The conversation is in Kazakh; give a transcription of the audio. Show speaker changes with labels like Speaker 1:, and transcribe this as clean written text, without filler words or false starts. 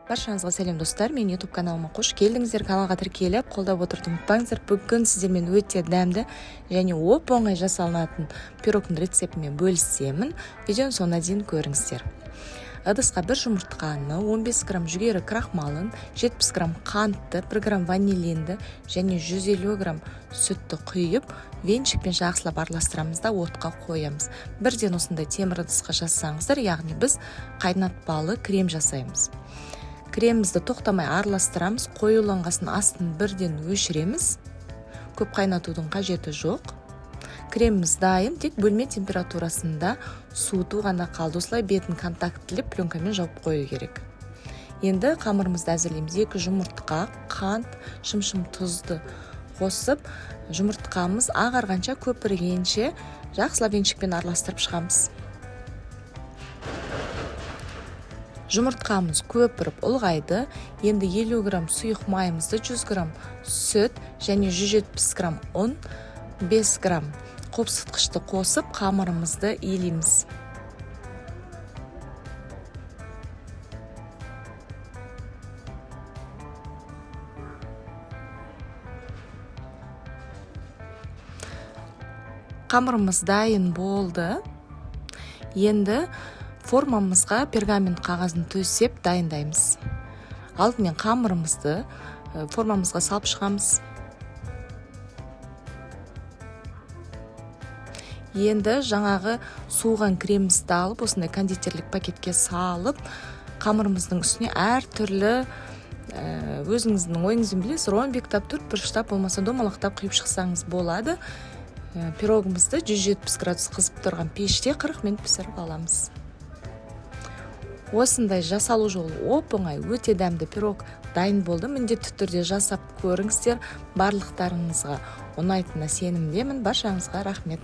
Speaker 1: Баршаңызға сәлем достар, мен YouTube каналыма қош келдіңіздер. Каналға тіркеліп, қолдап отыруды ұмытпаңыздар. Бүгін сіздермен өте дәмді және оп-оңай жасалынатын пирогтың рецептімен бөлісемін. Видеоның соңына дейін көріңіздер. Ыдысқа 1 жұмыртқаны, 15 грамм жүгері крахмалын, 70 грамм қантты, 1 грамм ванилинді және 150 грамм сүтті құйып, венчикпен жақсылап араластырамыз да отқа қоямыз. Бірден осындай темір ыдысқа жасаңыздар, яғни біз қайнатпалы крем жасаймыз. Кремімізді тоқтамай араластырамыз, қоюланғасын астын бірден өшіреміз. Көп қайнатудың қажеті жоқ. Креміміз дайын, тек бөлме температурасында суыту ғана қалды. Осылай бетін контактілеп пленкамен жауып қою керек. Енді қамырымызды әзірлейміз. 2 жұмыртқа, қант, шым-шым тұзды қосып, жұмыртқамыз ағарғанша көпіргенше жақсылап венчикпен араластырып шығамыз. Жұмыртқамыз көпіріп ұлғайды. Енді 50 грамм сұйық майымызды, 100 грамм сүт және 170 грамм ұн, 5 грамм қопсытқышты қосып, қамырымызды иілейміз. Қамырымыз дайын болды. Енді формамызға пергамент қағазын төсеп дайындаймыз. Алдымен қамырымызды формамызға салып шығамыз. Енді жаңағы суыған кремімізді алып, осындай кондитерлік пакетке салып, қамырымыздың үстіне әртүрлі өзіңіздің ойыңызбен білесіз, ромбиктап, төртбұрыштап, болмаса домалақтап құйып шықсаңыз болады. Пирогымызды 170 градус қызып тұрған пеште 40 минут пісіріп аламыз. Осындай жасалу жолы оп-оңай, өте дәмді пирог дайын болды. Міндетті түрде жасап көріңіздер. Барлықтарыңызға ұнайтынына сенімдемін. Баршаңызға рахмет.